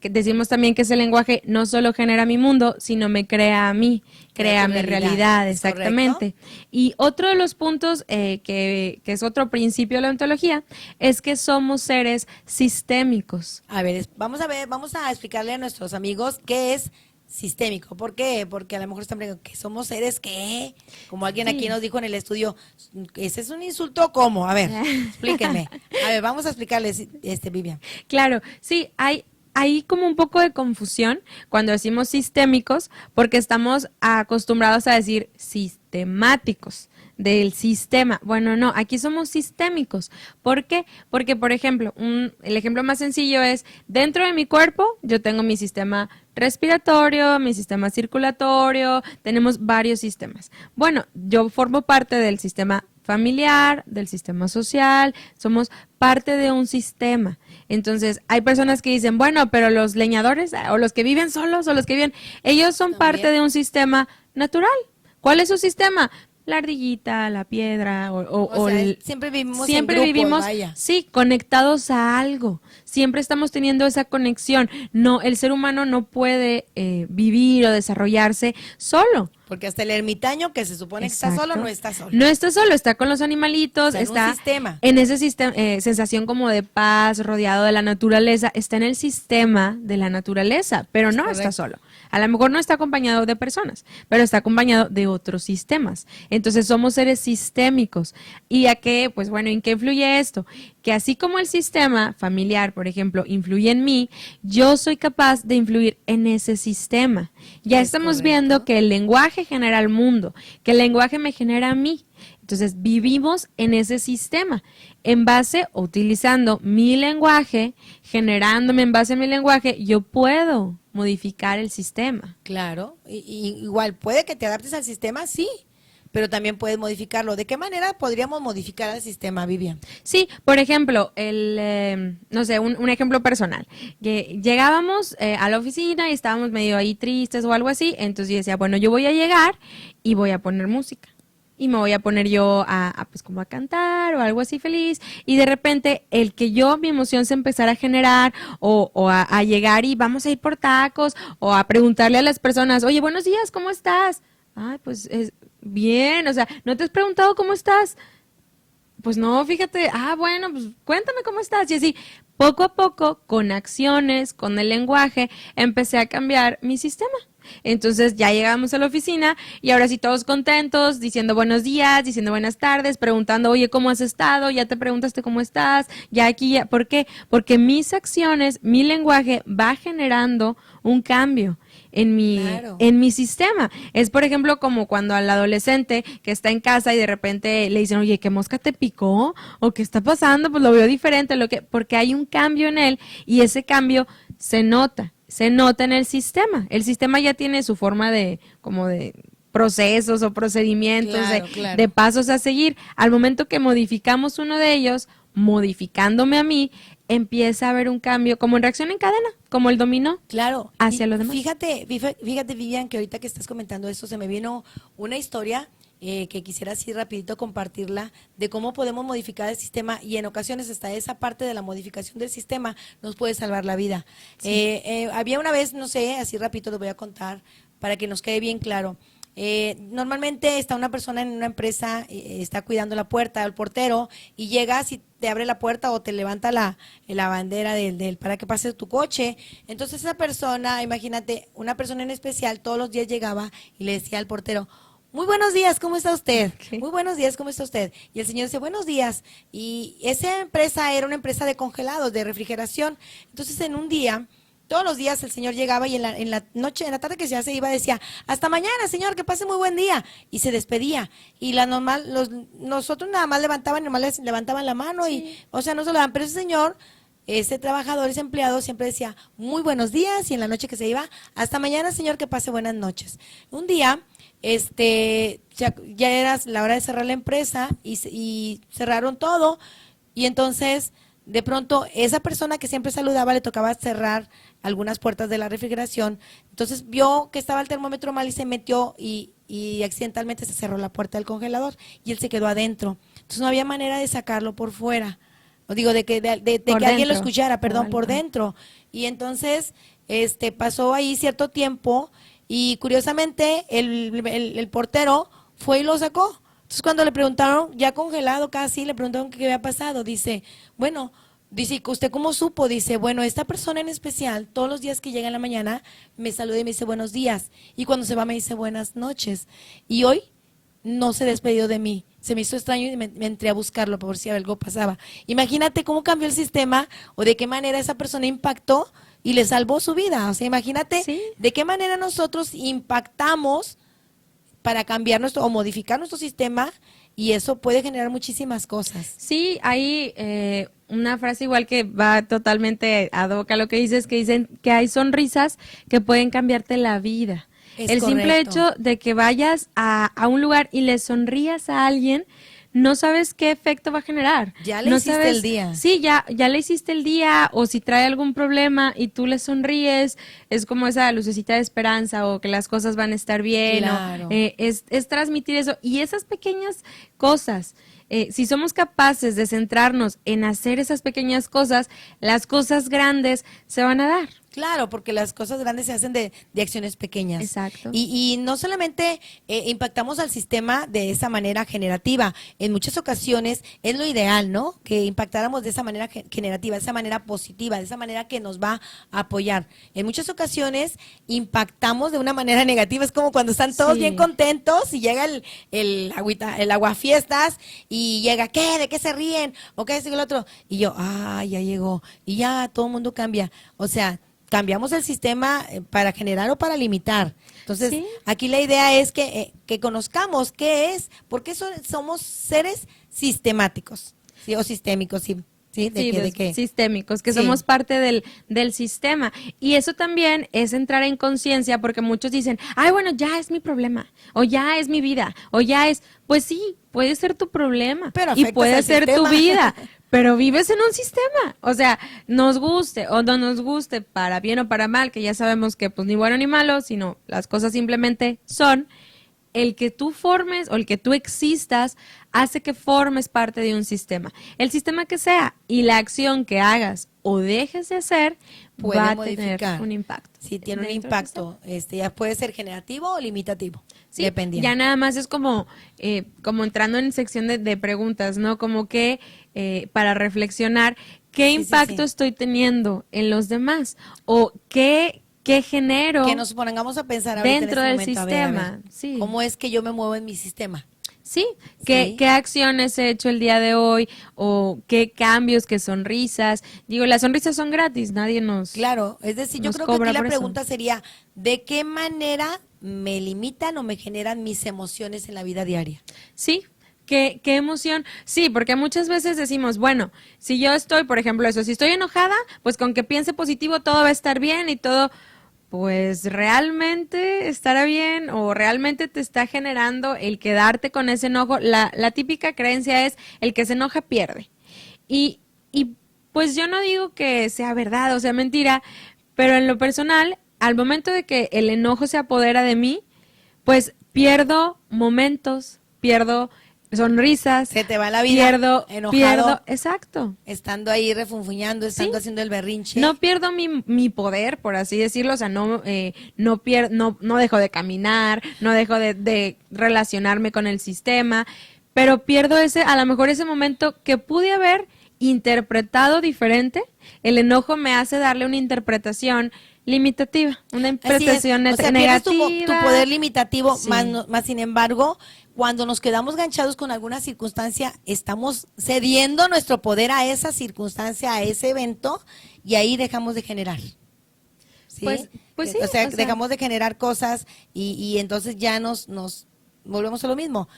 S3: que decimos también que ese lenguaje no solo genera mi mundo, sino me crea a mí, crea mi realidad, exactamente. ¿Correcto? Y otro de los puntos, que es otro principio de la ontología, es que somos seres sistémicos.
S2: A ver, vamos a explicarle a nuestros amigos qué es sistémico. ¿Por qué? Porque a lo mejor están preguntando que somos seres que, como alguien aquí nos dijo en el estudio, ¿ese es un insulto? ¿Cómo? A ver, explíquenme. A ver, vamos a explicarles, Vivian.
S3: Claro, sí, hay como un poco de confusión cuando decimos sistémicos, porque estamos acostumbrados a decir sistemáticos del sistema. Bueno, no, aquí somos sistémicos. ¿Por qué? Porque, por ejemplo, el ejemplo más sencillo es, dentro de mi cuerpo yo tengo mi sistema respiratorio, mi sistema circulatorio, tenemos varios sistemas. Bueno, yo formo parte del sistema familiar, del sistema social, somos parte de un sistema. Entonces, hay personas que dicen, bueno, pero los leñadores o los que viven solos o los que viven, ellos son parte de un sistema natural. ¿Cuál es su sistema? La ardillita, la piedra
S2: siempre vivimos
S3: siempre
S2: en grupos,
S3: vivimos,
S2: vaya.
S3: Sí, conectados a algo. Siempre estamos teniendo esa conexión. No, el ser humano no puede vivir o desarrollarse solo.
S2: Porque hasta el ermitaño que se supone que está solo, no está solo.
S3: No está solo, está con los animalitos,
S2: está en un sistema.
S3: En ese sistema, sensación como de paz, rodeado de la naturaleza, está en el sistema de la naturaleza, pero no está solo. A lo mejor no está acompañado de personas, pero está acompañado de otros sistemas. Entonces somos seres sistémicos. ¿Y a qué? Pues bueno, ¿en qué influye esto? Que así como el sistema familiar, por ejemplo, influye en mí, yo soy capaz de influir en ese sistema. Ya estamos viendo que el lenguaje genera el mundo, que el lenguaje me genera a mí. Entonces vivimos en ese sistema, en base, utilizando mi lenguaje, generándome en base a mi lenguaje, yo puedo modificar el sistema.
S2: Claro, y igual puede que te adaptes al sistema, sí, pero también puedes modificarlo. ¿De qué manera podríamos modificar el sistema, Vivian?
S3: Sí, por ejemplo, no sé, un ejemplo personal. Llegábamos a la oficina y estábamos medio ahí tristes o algo así, entonces yo decía, bueno, yo voy a llegar y voy a poner música. Y me voy a poner yo pues como a cantar o algo así feliz. Y de repente mi emoción se empezara a generar o a llegar y vamos a ir por tacos o a preguntarle a las personas, oye, buenos días, ¿cómo estás? Ay, pues bien, o sea, ¿no te has preguntado cómo estás? Pues no, fíjate, bueno, pues cuéntame cómo estás. Y así, poco a poco, con acciones, con el lenguaje, empecé a cambiar mi sistema. Entonces ya llegamos a la oficina y ahora sí todos contentos, diciendo buenos días, diciendo buenas tardes, preguntando, oye, ¿cómo has estado? Ya te preguntaste cómo estás, ya aquí, ya. ¿Por qué? Porque mis acciones, mi lenguaje va generando un cambio en mi sistema. Es, por ejemplo, como cuando al adolescente que está en casa y de repente le dicen, oye, ¿qué mosca te picó? ¿O qué está pasando? Pues lo veo diferente, porque hay un cambio en él y ese cambio se nota en el sistema. El sistema ya tiene su forma de procesos o procedimientos, de pasos a seguir. Al momento que modificamos uno de ellos, modificándome a mí, empieza a haber un cambio, como en reacción en cadena, como el dominó.
S2: Claro.
S3: Hacia los demás.
S2: Fíjate, Vivian, que ahorita que estás comentando esto, se me vino una historia que quisiera así rapidito compartirla, de cómo podemos modificar el sistema y en ocasiones hasta esa parte de la modificación del sistema nos puede salvar la vida. Había una vez, no sé, así rapidito lo voy a contar para que nos quede bien claro. Normalmente está una persona en una empresa, está cuidando la puerta, el portero, y llegas y te abre la puerta o te levanta la bandera para que pases tu coche. Entonces esa persona, imagínate, una persona en especial, todos los días llegaba y le decía al portero: muy buenos días, ¿cómo está usted?
S3: Okay.
S2: Muy buenos días, ¿cómo está usted? Y el señor dice: buenos días. Y esa empresa era una empresa de congelados, de refrigeración. Entonces en un día, todos los días el señor llegaba y en la noche, en la tarde que ya se iba, decía: hasta mañana, señor, que pase muy buen día. Y se despedía. Y nosotros nada más levantaban la mano y, o sea, no se lo daban. Pero ese señor, ese trabajador, ese empleado siempre decía: muy buenos días. Y en la noche que se iba: hasta mañana, señor, que pase buenas noches. Un día, ya era la hora de cerrar la empresa y cerraron todo. Y entonces, de pronto, esa persona que siempre saludaba le tocaba cerrar algunas puertas de la refrigeración. Entonces vio que estaba el termómetro mal y se metió y accidentalmente se cerró la puerta del congelador y él se quedó adentro. Entonces no había manera de sacarlo por fuera. O digo, de que alguien lo escuchara, perdón, por dentro. Y entonces pasó ahí cierto tiempo y curiosamente el portero fue y lo sacó. Entonces cuando le preguntaron, ya congelado casi, le preguntaron qué había pasado, dice: bueno, dice, ¿usted cómo supo? Dice: bueno, esta persona en especial, todos los días que llega en la mañana, me saluda y me dice buenos días, y cuando se va me dice buenas noches, y hoy no se despidió de mí. Se me hizo extraño y me entré a buscarlo por si algo pasaba. Imagínate cómo cambió el sistema o de qué manera esa persona impactó y le salvó su vida. O sea, imagínate de qué manera nosotros impactamos para cambiar o modificar nuestro sistema, y eso puede generar muchísimas cosas.
S3: Sí, hay una frase igual que va totalmente ad hoc a lo que dices, que dicen que hay sonrisas que pueden cambiarte la vida. El simple hecho de que vayas a un lugar y le sonrías a alguien, no sabes qué efecto va a generar.
S2: Ya le hiciste el día.
S3: Sí, ya le hiciste el día, o si trae algún problema y tú le sonríes, es como esa lucecita de esperanza, o que las cosas van a estar bien.
S2: Claro.
S3: Es transmitir eso. Y esas pequeñas cosas, si somos capaces de centrarnos en hacer esas pequeñas cosas, las cosas grandes se van a dar.
S2: Claro, porque las cosas grandes se hacen de acciones pequeñas.
S3: Exacto.
S2: Y no solamente impactamos al sistema de esa manera generativa, en muchas ocasiones es lo ideal, ¿no? Que impactáramos de esa manera generativa, de esa manera positiva, de esa manera que nos va a apoyar. En muchas ocasiones impactamos de una manera negativa, es como cuando están todos bien contentos y llega el aguafiestas y llega: ¿qué? ¿De qué se ríen? ¿O qué es el otro? Y yo: ya llegó. Y ya todo el mundo cambia. O sea, cambiamos el sistema para generar o para limitar. Entonces, aquí la idea es que conozcamos qué es, porque somos seres sistemáticos, ¿sí? O sistémicos, ¿sí?
S3: Sistémicos, que somos parte del sistema. Y eso también es entrar en conciencia, porque muchos dicen: ay, bueno, ya es mi problema, o ya es mi vida, o ya es... Pues sí, puede ser tu problema,
S2: pero
S3: y puede ser
S2: sistema.
S3: tu vida, pero vives en un sistema. O sea, nos guste o no nos guste, para bien o para mal, que ya sabemos que pues ni bueno ni malo, sino las cosas simplemente son. El que tú formes o el que tú existas hace que formes parte de un sistema. El sistema que sea, y la acción que hagas o dejes de hacer va a tener un impacto.
S2: Sí, tiene un impacto. Ya puede ser generativo o limitativo, dependiendo.
S3: Ya nada más es como entrando en sección de preguntas, ¿no? Como que para reflexionar, ¿qué impacto estoy teniendo en los demás? O ¿qué genero?
S2: Que nos pongamos a pensar dentro
S3: del
S2: momento,
S3: sistema.
S2: A ver, ¿cómo es que yo me muevo en mi sistema?
S3: Sí, ¿qué acciones he hecho el día de hoy? ¿O qué cambios, qué sonrisas? Digo, las sonrisas son gratis, nadie nos...
S2: Claro, es decir, yo creo que aquí la pregunta sería: ¿de qué manera me limitan o me generan mis emociones en la vida diaria?
S3: Sí. ¿Qué emoción? Sí, porque muchas veces decimos, bueno, si yo estoy, por ejemplo, si estoy enojada, pues con que piense positivo todo va a estar bien y todo... Pues realmente estará bien, o realmente te está generando el quedarte con ese enojo. La típica creencia es: el que se enoja pierde. Y pues yo no digo que sea verdad o sea mentira, pero en lo personal, al momento de que el enojo se apodera de mí, pues pierdo momentos, pierdo sonrisas,
S2: Se te va la vida enojado,
S3: exacto.
S2: estando ahí refunfuñando, estando haciendo el berrinche.
S3: No pierdo mi poder, por así decirlo, o sea, no dejo de caminar, no dejo de relacionarme con el sistema, pero pierdo a lo mejor ese momento que pude haber interpretado diferente. El enojo me hace darle una interpretación limitativa, una interpretación
S2: o sea,
S3: negativa.
S2: pierdes tu poder limitativo,
S3: Sí.
S2: más sin embargo, cuando nos quedamos ganchados con alguna circunstancia, estamos cediendo nuestro poder a esa circunstancia, a ese evento, y ahí dejamos de generar. ¿Sí?
S3: Pues sí,
S2: o sea, dejamos de generar cosas y entonces ya nos volvemos a lo mismo.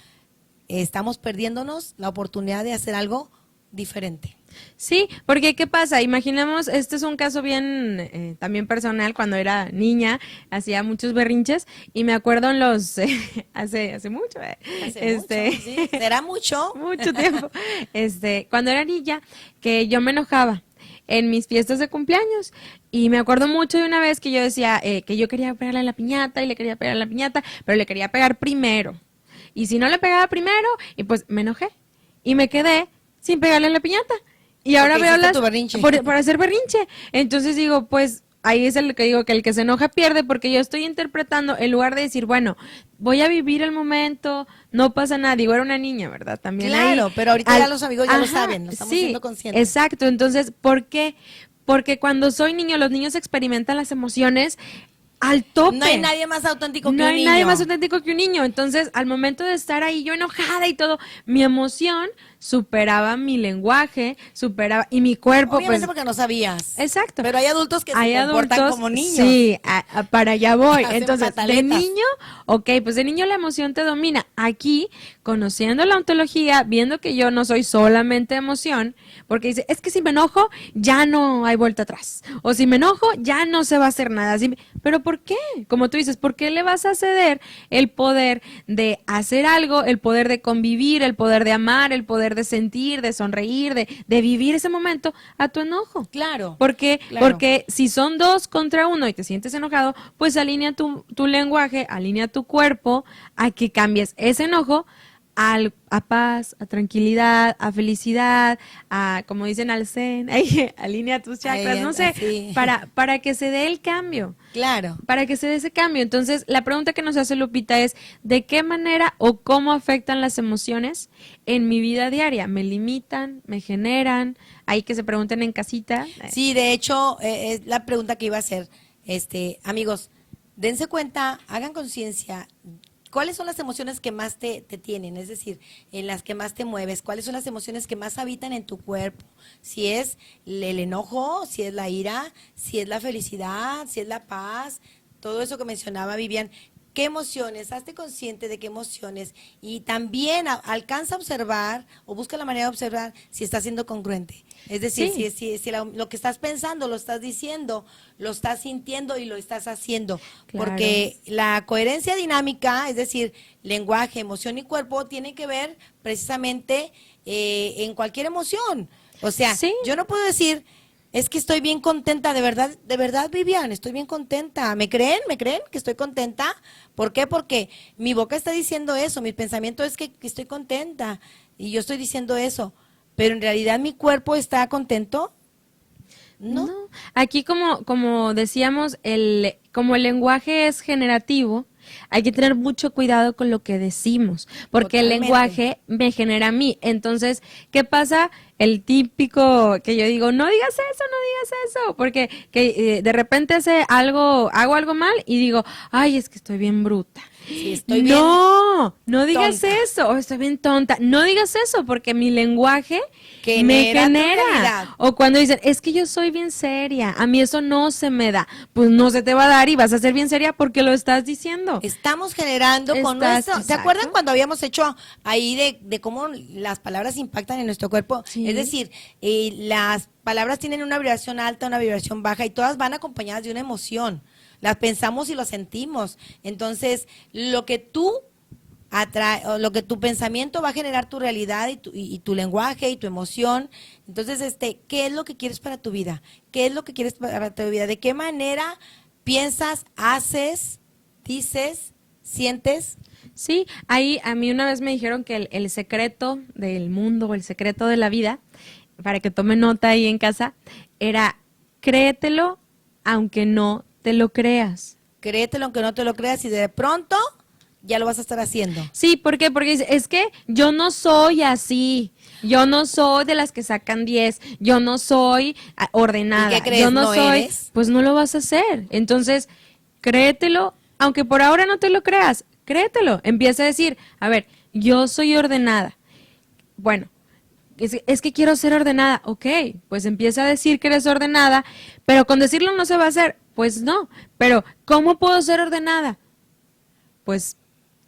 S2: Estamos perdiéndonos la oportunidad de hacer algo diferente.
S3: Sí, porque ¿qué pasa? Imaginemos, este es un caso bien también personal, cuando era niña hacía muchos berrinches y me acuerdo en los hace mucho,
S2: Mucho, ¿sí? ¿Será mucho?
S3: mucho tiempo, cuando era niña, que yo me enojaba en mis fiestas de cumpleaños y me acuerdo mucho de una vez que yo decía que yo quería pegarle a la piñata y le quería pegar a la piñata, pero le quería pegar primero y si no le pegaba primero y pues me enojé y me quedé sin pegarle a la piñata. Y ahora
S2: Porque
S3: veo
S2: hiciste tu berrinche.
S3: por hacer berrinche. Entonces digo, pues ahí es el que digo que el que se enoja pierde, porque yo estoy interpretando, en lugar de decir, bueno, voy a vivir el momento, no pasa nada. Digo, era una niña, ¿verdad? También
S2: Claro,
S3: ahí,
S2: pero ahorita ya los amigos ya lo saben, lo estamos
S3: sí,
S2: siendo conscientes.
S3: Exacto, entonces, ¿por qué? Porque cuando soy niño, los niños experimentan las emociones al tope.
S2: No hay nadie más auténtico que
S3: No
S2: un
S3: hay
S2: niño.
S3: nadie más auténtico que un niño. Entonces, al momento de estar ahí yo enojada y todo, mi emoción superaba mi lenguaje, superaba y mi cuerpo,
S2: Obviamente
S3: pues
S2: porque no sabías.
S3: exacto.
S2: Pero hay adultos que
S3: Hay
S2: se comportan
S3: adultos,
S2: como niños.
S3: Sí, para allá voy.
S2: Hacen
S3: Entonces,
S2: pataletas.
S3: de niño, ok, pues de niño la emoción te domina. Aquí, conociendo la ontología, viendo que yo no soy solamente emoción, porque dice, es que si me enojo, ya no hay vuelta atrás. O si me enojo, ya no se va a hacer nada. Pero ¿por qué? Como tú dices, ¿por qué le vas a ceder el poder de hacer algo, el poder de convivir, el poder de amar, el poder de sentir, de sonreír, de vivir ese momento a tu enojo?
S2: Claro.
S3: Porque,
S2: Claro.
S3: porque si son 2 contra 1 y te sientes enojado, pues alinea tu lenguaje, alinea tu cuerpo a que cambies ese enojo a paz, a tranquilidad, a felicidad, a, como dicen, al zen, alinea tus chakras, no sé,
S2: así.
S3: para que se dé el cambio.
S2: Claro.
S3: Para que se dé ese cambio. Entonces, la pregunta que nos hace Lupita es, ¿de qué manera o cómo afectan las emociones en mi vida diaria? ¿Me limitan? ¿Me generan? Ahí que se pregunten en casita.
S2: Sí, de hecho, es la pregunta que iba a hacer. Amigos, dense cuenta, hagan conciencia. ¿Cuáles son las emociones que más te tienen? Es decir, en las que más te mueves. ¿Cuáles son las emociones que más habitan en tu cuerpo? Si es el enojo, si es la ira, si es la felicidad, si es la paz, todo eso que mencionaba Vivian. ¿Qué emociones? Hazte consciente de qué emociones. Y también alcanza a observar o busca la manera de observar si está siendo congruente. Es decir,
S3: Sí.
S2: si lo que estás pensando, lo estás diciendo, lo estás sintiendo y lo estás haciendo.
S3: Claro.
S2: Porque la coherencia dinámica, es decir, lenguaje, emoción y cuerpo, tiene que ver precisamente en cualquier emoción. O sea,
S3: Sí.
S2: yo no puedo decir, es que estoy bien contenta, de verdad, Vivian, estoy bien contenta. ¿Me creen? ¿Me creen que estoy contenta? ¿Por qué? Porque mi boca está diciendo eso, mi pensamiento es que estoy contenta y yo estoy diciendo eso, pero en realidad mi cuerpo está contento. No.
S3: Aquí como decíamos, como el lenguaje es generativo, hay que tener mucho cuidado con lo que decimos, porque
S2: Totalmente.
S3: el lenguaje me genera a mí. Entonces, ¿qué pasa? El típico que yo digo, no digas eso, porque de repente hago algo mal y digo, ay, es que estoy bien bruta.
S2: Sí, estoy bien
S3: no digas
S2: tonta.
S3: eso, o estoy bien tonta. No digas eso, porque mi lenguaje me
S2: Genera tu
S3: genera.
S2: realidad.
S3: O cuando dicen, es que yo soy bien seria, a mí eso no se me da. Pues no se te va a dar y vas a ser bien seria porque lo estás diciendo.
S2: Estamos generando con
S3: Estás-
S2: nuestro... ¿Se
S3: exacto.
S2: acuerdan cuando habíamos hecho ahí de cómo las palabras impactan en nuestro cuerpo?
S3: Sí.
S2: Es decir, las palabras tienen una vibración alta, una vibración baja y todas van acompañadas de una emoción. Las pensamos y lo sentimos. Entonces, lo que tú o lo que tu pensamiento va a generar tu realidad y tu lenguaje y tu emoción. Entonces, ¿qué es lo que quieres para tu vida? ¿Qué es lo que quieres para tu vida? ¿De qué manera piensas, haces, dices, sientes?
S3: Sí, ahí a mí una vez me dijeron que el secreto del mundo o el secreto de la vida, para que tome nota ahí en casa, era créetelo aunque no te lo creas.
S2: Créetelo aunque no te lo creas y de pronto ya lo vas a estar haciendo.
S3: Sí, ¿por qué? Porque es que yo no soy así. Yo no soy de las que sacan 10. Yo no soy ordenada.
S2: ¿Y qué crees?
S3: Yo no
S2: ¿No
S3: soy.
S2: eres?
S3: Pues no lo vas a hacer. Entonces, créetelo, aunque por ahora no te lo creas. Créetelo. Empieza a decir, a ver, yo soy ordenada. Bueno, es que quiero ser ordenada. Ok, pues empieza a decir que eres ordenada, pero con decirlo no se va a hacer. Pues no. Pero, ¿cómo puedo ser ordenada? Pues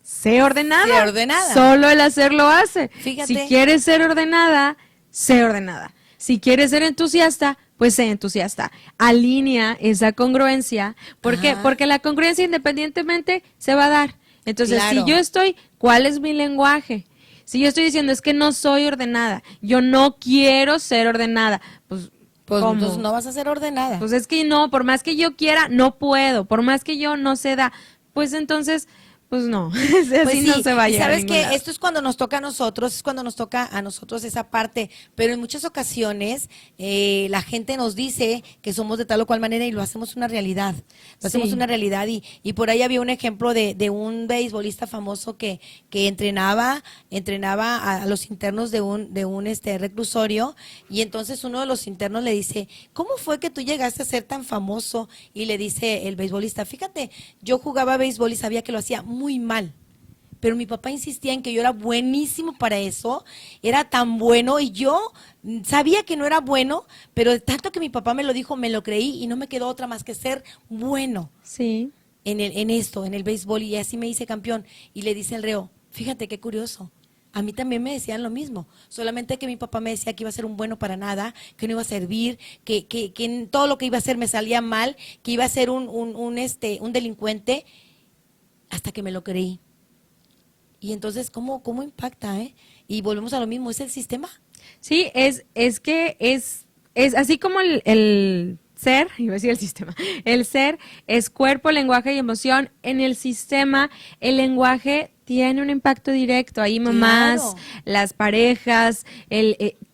S3: sé ordenada.
S2: Sé ordenada.
S3: Solo el hacerlo hace.
S2: Fíjate.
S3: Si quieres ser ordenada, sé ordenada. Si quieres ser entusiasta, pues sé entusiasta. Alinea esa congruencia. ¿Por qué?
S2: Ajá.
S3: Porque la congruencia independientemente se va a dar. Entonces,
S2: Claro.
S3: si yo estoy, ¿cuál es mi lenguaje? Si yo estoy diciendo es que no soy ordenada, yo no quiero ser ordenada, pues
S2: Pues
S3: ¿cómo?
S2: entonces no vas a ser ordenada.
S3: Pues es que no, por más que yo quiera, no puedo, por más que yo no se da, pues entonces, pues no, así
S2: Pues
S3: no
S2: sí,
S3: se va a
S2: y
S3: llegar a
S2: sabes
S3: ningún
S2: que
S3: lado.
S2: esto es cuando nos toca a nosotros, es cuando nos toca a nosotros esa parte, pero en muchas ocasiones la gente nos dice que somos de tal o cual manera y lo hacemos una realidad, lo hacemos
S3: Sí.
S2: una realidad y por ahí había un ejemplo de un beisbolista famoso que entrenaba a los internos de un reclusorio y entonces uno de los internos le dice, ¿cómo fue que tú llegaste a ser tan famoso? Y le dice el beisbolista, fíjate, yo jugaba béisbol y sabía que lo hacía muy mal, pero mi papá insistía en que yo era buenísimo para eso, era tan bueno y yo sabía que no era bueno, pero de tanto que mi papá me lo dijo, me lo creí y no me quedó otra más que ser bueno
S3: Sí,
S2: en el béisbol y así me hice campeón. Y le dice el reo, fíjate qué curioso, a mí también me decían lo mismo, solamente que mi papá me decía que iba a ser un bueno para nada, que no iba a servir, que en todo lo que iba a hacer me salía mal, que iba a ser un delincuente, hasta que me lo creí. Y entonces, ¿cómo impacta, eh? Y volvemos a lo mismo, ¿es el sistema?
S3: sí, es que es así como el ser, iba a decir el sistema, el ser es cuerpo, lenguaje y emoción. En el sistema, el lenguaje tiene un impacto directo. Ahí mamás,
S2: Claro.
S3: las parejas,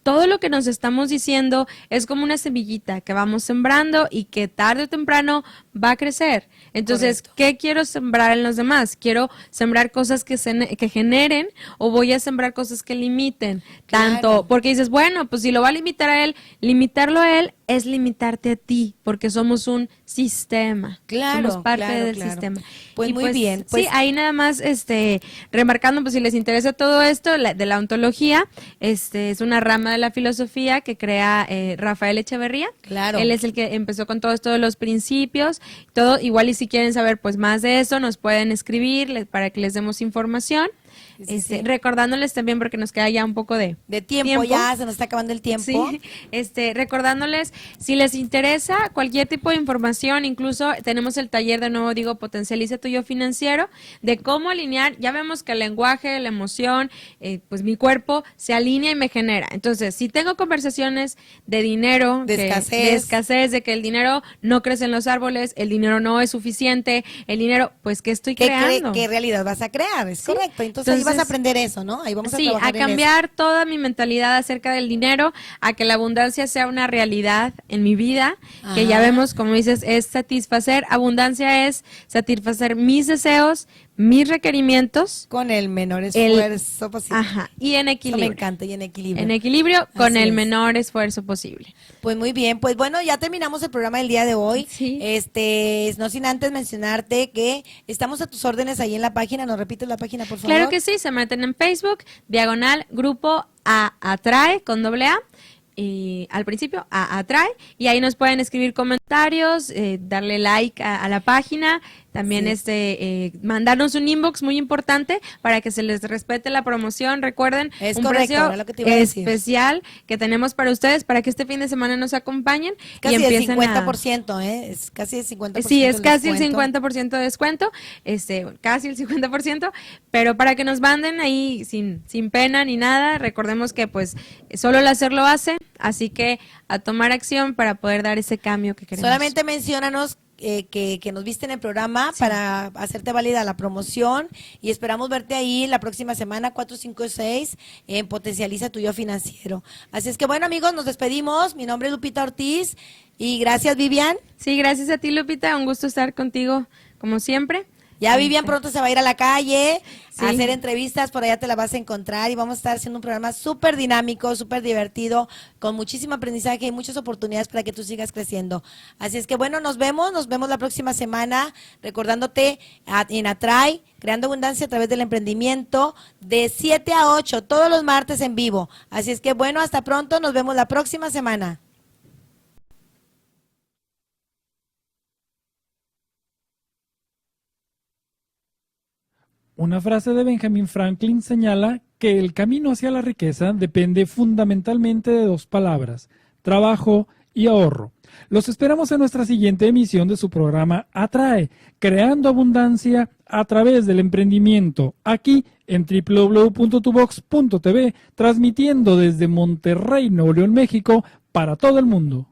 S3: todo lo que nos estamos diciendo es como una semillita que vamos sembrando y que tarde o temprano va a crecer. Entonces,
S2: Correcto.
S3: ¿qué quiero sembrar en los demás? ¿Quiero sembrar cosas que generen o voy a sembrar cosas que limiten?
S2: Claro.
S3: Tanto, porque dices, bueno, pues si lo va a limitar a él, limitarlo a él es limitarte a ti, porque somos un sistema.
S2: Claro,
S3: somos parte
S2: claro,
S3: del
S2: claro.
S3: sistema.
S2: Pues
S3: Y
S2: muy bien, pues-
S3: sí, ahí nada más remarcando, pues si les interesa todo esto de la ontología, es una rama de la filosofía que crea Rafael Echeverría.
S2: Claro.
S3: Él es el que empezó con todo esto de los principios, todo, igual y si quieren saber pues más de eso, nos pueden escribir para que les demos información.
S2: Sí, sí.
S3: Recordándoles también, porque nos queda ya un poco de
S2: Tiempo, ya se nos está acabando el tiempo.
S3: Sí, recordándoles, si les interesa cualquier tipo de información, incluso tenemos el taller, de nuevo digo, Potencializa tu yo financiero, de cómo alinear, ya vemos que el lenguaje, la emoción, pues mi cuerpo se alinea y me genera. Entonces, si tengo conversaciones de dinero,
S2: De escasez.
S3: de que el dinero no crece en los árboles, el dinero no es suficiente, el dinero, pues, ¿qué estoy creando?
S2: ¿Qué realidad vas a crear? Es
S3: Sí.
S2: correcto. Entonces ahí vas a aprender eso, ¿no? Ahí vamos a
S3: Sí,
S2: trabajar
S3: a
S2: en eso.
S3: cambiar toda mi mentalidad acerca del dinero, a que la abundancia sea una realidad en mi vida, que ya
S2: Ajá.
S3: vemos, como dices, es satisfacer. Abundancia es satisfacer mis deseos, mis requerimientos,
S2: Con el menor esfuerzo posible.
S3: ajá, y en
S2: Eso
S3: equilibrio.
S2: me encanta, y en equilibrio.
S3: En equilibrio con
S2: Así
S3: el
S2: es.
S3: menor esfuerzo posible.
S2: Pues muy bien, pues bueno, ya terminamos el programa del día de hoy.
S3: Sí.
S2: No sin antes mencionarte que estamos a tus órdenes ahí en la página. ¿Nos repites la página, por favor?
S3: Claro que sí, se meten en Facebook, diagonal, grupo Atrae, con doble A. Y al principio Atrae, y ahí nos pueden escribir comentarios, darle like a la página, también
S2: Sí.
S3: mandarnos un inbox muy importante para que se les respete la promoción. Recuerden,
S2: Es
S3: un
S2: correcto,
S3: precio
S2: era lo que te iba a decir.
S3: especial que tenemos para ustedes, para que este fin de semana nos acompañen
S2: Casi
S3: y
S2: el
S3: empiecen
S2: 50%, ¿eh? Es casi el 50%.
S3: Sí, es
S2: del
S3: casi el
S2: descuento.
S3: 50% de descuento, casi el 50%, pero para que nos manden ahí sin pena ni nada, recordemos que pues solo el hacerlo hace, Así que a tomar acción para poder dar ese cambio que queremos.
S2: Solamente menciónanos que nos viste en el programa para hacerte válida la promoción y esperamos verte ahí la próxima semana 4, 5 y 6 en Potencializa tu Yo Financiero. Así es que bueno, amigos, nos despedimos. Mi nombre es Lupita Ortiz y gracias, Vivian.
S3: Sí, gracias a ti, Lupita, un gusto estar contigo como siempre.
S2: Ya Vivian pronto se va a ir a la calle
S3: Sí.
S2: a hacer entrevistas, por allá te la vas a encontrar y vamos a estar haciendo un programa súper dinámico, súper divertido, con muchísimo aprendizaje y muchas oportunidades para que tú sigas creciendo. Así es que bueno, nos vemos la próxima semana, recordándote en Atrae, creando abundancia a través del emprendimiento, de 7 a 8, todos los martes en vivo. Así es que bueno, hasta pronto, nos vemos la próxima semana.
S1: Una frase de Benjamin Franklin señala que el camino hacia la riqueza depende fundamentalmente de dos palabras: trabajo y ahorro. Los esperamos en nuestra siguiente emisión de su programa Atrae, creando abundancia a través del emprendimiento, aquí en www.tubox.tv, transmitiendo desde Monterrey, Nuevo León, México, para todo el mundo.